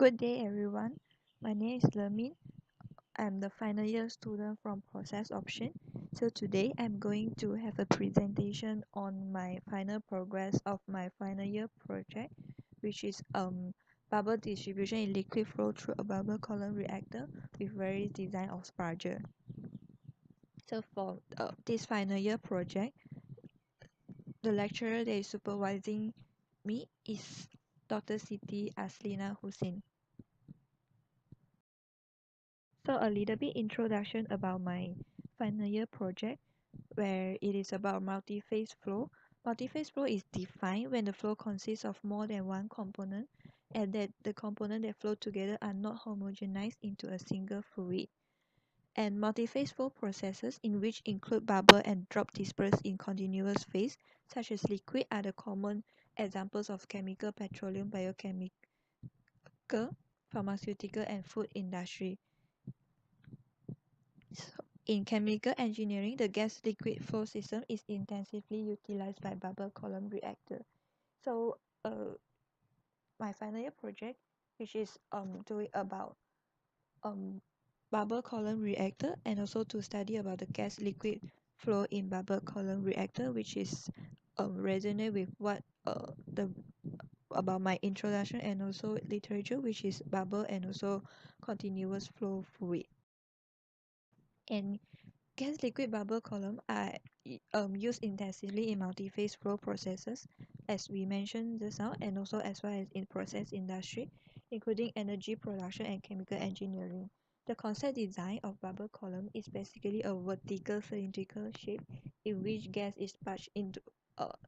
Good day, everyone. My name is Ler Min. I'm the final year student from Process Option. So today I'm going to have a presentation on my final progress of my final year project, which is bubble distribution in liquid flow through a bubble column reactor with various design of sparger. So for this final year project, the lecturer that is supervising me is Dr. Siti Aslina Hussein. So a little bit introduction about my final year project, where it is about multi-phase flow. Multi-phase flow is defined when the flow consists of more than one component and that the components that flow together are not homogenized into a single fluid. And multi-phase flow processes, in which include bubble and drop dispersed in continuous phase, such as liquid, are the common examples of chemical, petroleum, biochemical, pharmaceutical, and food industry. So, in chemical engineering, the gas-liquid flow system is intensively utilized by bubble column reactor. So, my final year project, which is doing about um bubble column reactor and also to study about the gas-liquid flow in bubble column reactor, which is resonate with what the about my introduction and also literature, which is bubble and also continuous flow fluid. And gas liquid bubble column are used intensively in multi-phase flow processes, as we mentioned just now, and also as well as in process industry, including energy production and chemical engineering. The concept design of bubble column is basically a vertical cylindrical shape in which gas is pushed into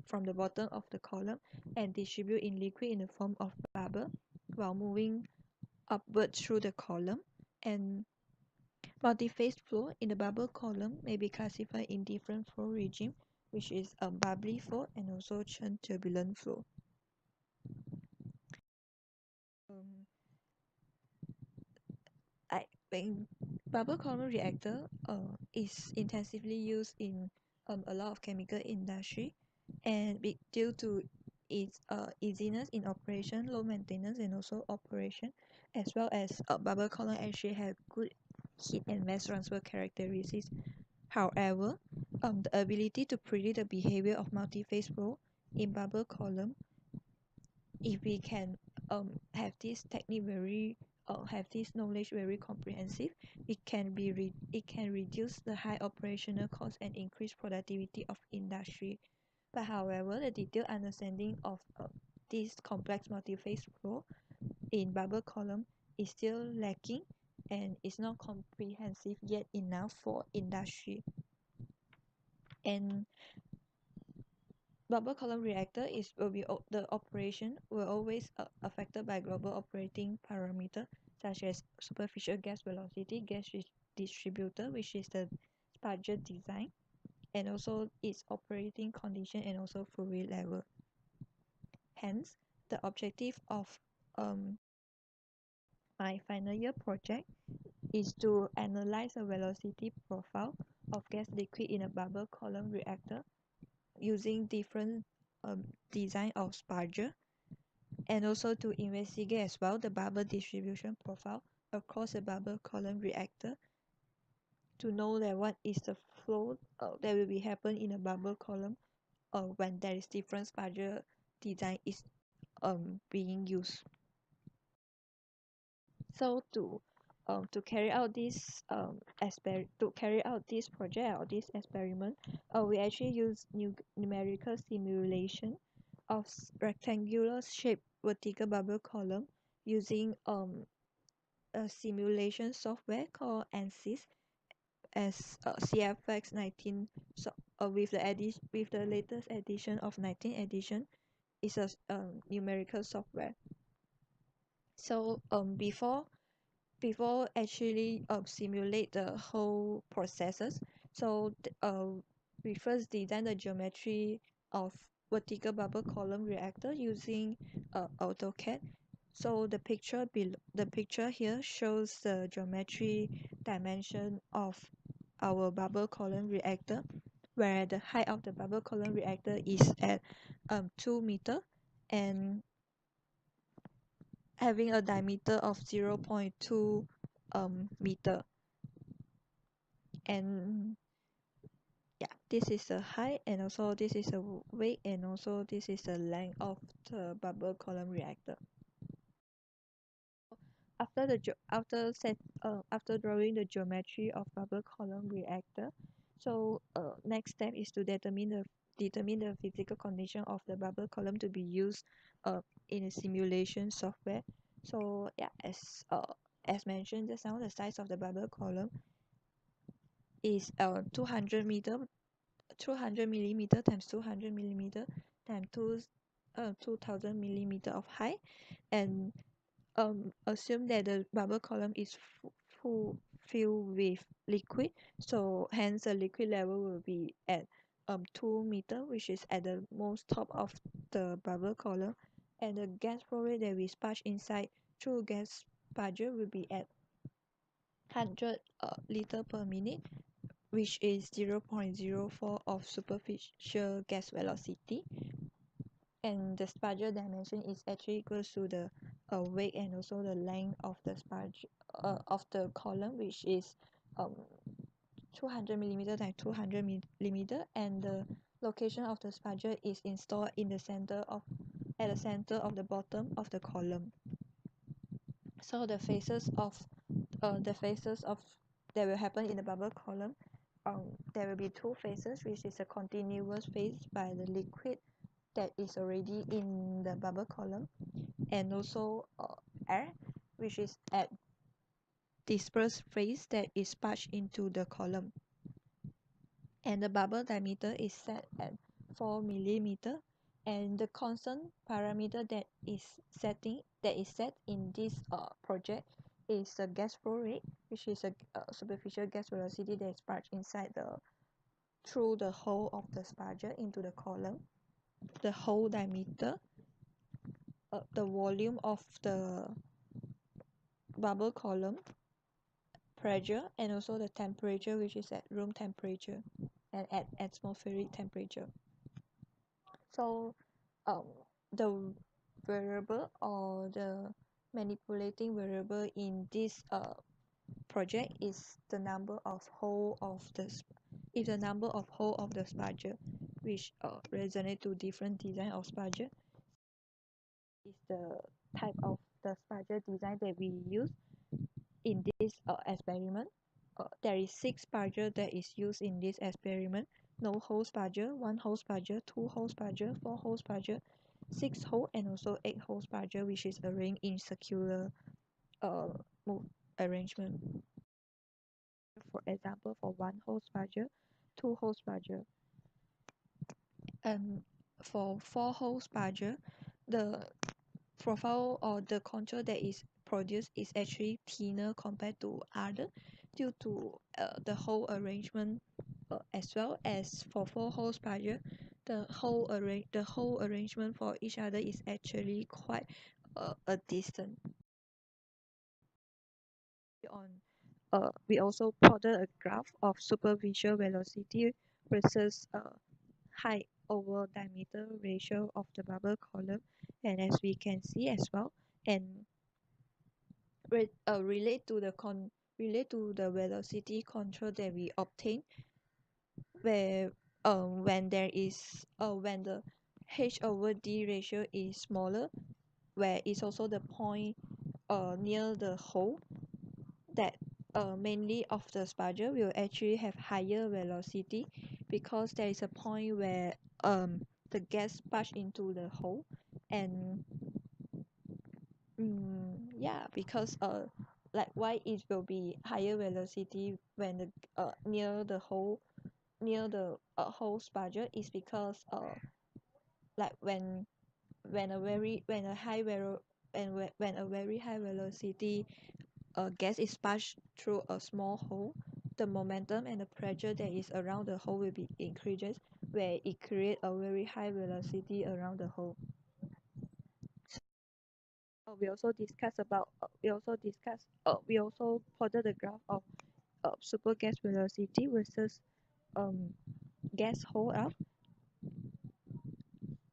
from the bottom of the column and distribute in liquid in the form of bubble while moving upward through the column. And multi-phase flow in the bubble column may be classified in different flow regime, which is a bubbly flow and also churn turbulent flow. Um, when bubble column reactor is intensively used in a lot of chemical industry, and due to its easiness in operation, low maintenance, and also operation, as well as bubble column actually have good heat and mass transfer characteristics. However, the ability to predict the behavior of multi-phase flow in bubble column, if we can have this technique very have this knowledge very comprehensive, it can reduce the high operational cost and increase productivity of industry. But however, the detailed understanding of this complex multi-phase flow in bubble column is still lacking and is not comprehensive yet enough for industry. And bubble column reactor the operation will always affected by global operating parameter such as superficial gas velocity, distributor, which is the budget design, and also its operating condition and also fluid level. Hence, the objective of um, my final year project is to analyze the velocity profile of gas liquid in a bubble column reactor using different design of sparger, and also to investigate as well the bubble distribution profile across the bubble column reactor to know that what is the flow that will be happen in a bubble column when there is different sparger design is being used. So to carry out this project or this experiment, we actually use numerical simulation of rectangular shaped vertical bubble column using a simulation software called ANSYS as CFX 19. So with the latest edition of 19 edition, is a numerical software. So before actually simulate the whole processes, so we first design the geometry of vertical bubble column reactor using AutoCAD. So the picture here shows the geometry dimension of our bubble column reactor, where the height of the bubble column reactor is at 2 meter, and having a diameter of 0.2 meter. And yeah, this is the height, and also this is the weight, and also this is the length of the bubble column reactor. After the after drawing the geometry of bubble column reactor, so next step is to determine the physical condition of the bubble column to be used in a simulation software. So yeah, as mentioned just now, the size of the bubble column is 200 millimeter times 200 millimeter times 2000 millimeter of height, and assume that the bubble column is full filled with liquid, so hence the liquid level will be at 2 meter, which is at the most top of the bubble column, and the gas flow rate that we sparge inside through gas sparger will be at 100 liter per minute, which is 0.04 of superficial gas velocity, and the sparger dimension is actually equals to the weight and also the length of the sparge of the column, which is 200 millimeter times 200 millimeter, and the location of the sparger is installed in the center of at the center of the bottom of the column. So the phases of that will happen in the bubble column, there will be two phases, which is a continuous phase by the liquid that is already in the bubble column, and also air, which is at dispersed phase that is sparged into the column. And the bubble diameter is set at 4 millimeter, and the constant parameter that is set in this project is the gas flow rate, which is a superficial gas velocity that is sparged inside through the hole of the sparger into the column, the hole diameter, the volume of the bubble column, pressure, and also the temperature, which is at room temperature and at atmospheric temperature. So um, the variable or the manipulating variable in this project is the number of hole of the number of hole of the sparger, which resonate to different design of sparger, is the type of the sparger design that we use in this experiment. There is 6 sparger that is used in this experiment: no hole sparger, 1 hole sparger, 2 hole sparger, 4 hole sparger, 6 hole, and also 8 hole sparger, which is arranged in circular uh, arrangement. For example, for 1 hole sparger, 2 hole sparger, and for 4 hole sparger, the profile or the contour that is produced is actually thinner compared to other, due to the hole arrangement, as well as for 4 hole sparger, the hole arrangement for each other is actually quite a distance. We also plotted a graph of superficial velocity versus height over diameter ratio of the bubble column, and as we can see as well, and relate to the velocity control that we obtain, where when there is when the h over d ratio is smaller, where it's also the point near the hole, that mainly of the sparger will actually have higher velocity, because there is a point where the gas sparge into the hole, and yeah, because like why it will be higher velocity when the near the hole, near the hole sparger, is because like when a very when a high velo and when a very high velocity gas is sparged through a small hole, the momentum and the pressure that is around the hole will be increases, where it creates a very high velocity around the hole. We also plotted the graph of super gas velocity versus gas hole up,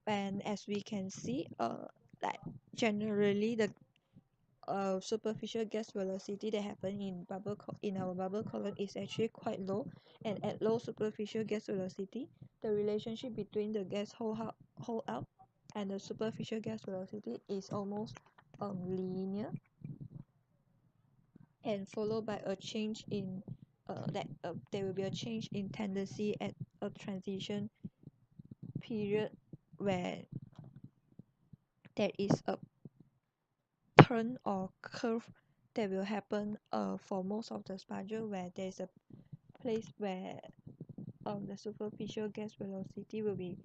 and as we can see, like generally superficial gas velocity that happen in in our bubble column is actually quite low, and at low superficial gas velocity, the relationship between the gas hold out and the superficial gas velocity is almost linear, and followed by a change in there will be a change in tendency at a transition period where there is a turn or curve that will happen for most of the spudger, where there's a place where the superficial gas velocity will be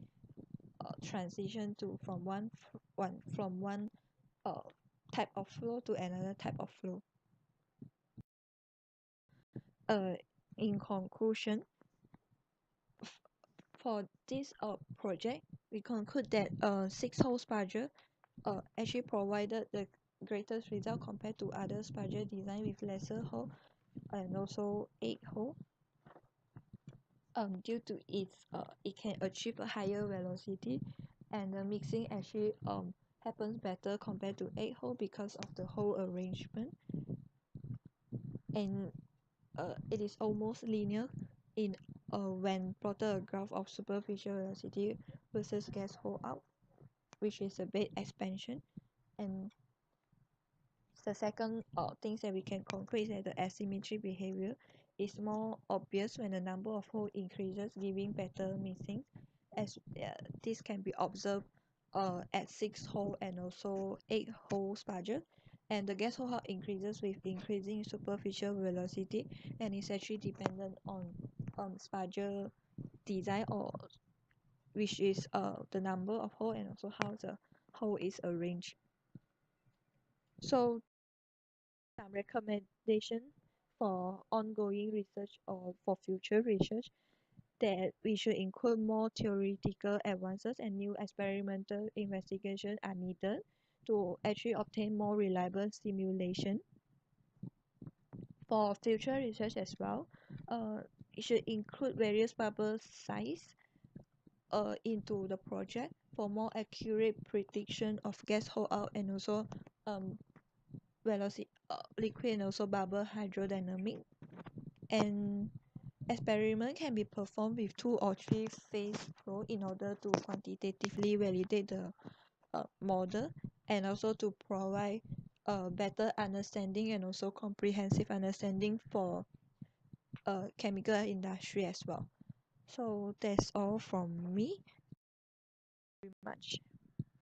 transition to from one uh, type of flow to another type of flow. Uh, in conclusion, for this project, we conclude that 6-hole spudger actually provided the greatest result compared to other spudger design with lesser hole and also 8-hole. Due to it can achieve a higher velocity, and the mixing actually happens better compared to 8-hole because of the hole arrangement, and it is almost linear in when plotted a graph of superficial velocity versus gas hole out, which is a bed expansion. And the second things that we can conclude is that the asymmetry behavior is more obvious when the number of holes increases, giving better mixing, as this can be observed at 6-hole and also 8-hole spudger. And the gas hole out increases with increasing superficial velocity, and is actually dependent on spudger design, or which is the number of hole and also how the hole is arranged. So some recommendation for ongoing research or for future research, that we should include more theoretical advances and new experimental investigation are needed to actually obtain more reliable simulation. For future research as well, it should include various bubble size into the project for more accurate prediction of gas hole out and also velocity, liquid and also bubble hydrodynamic. And experiment can be performed with 2 or 3 phase flow in order to quantitatively validate the model, and also to provide a better understanding and also comprehensive understanding for chemical industry as well. So that's all from me. Very much.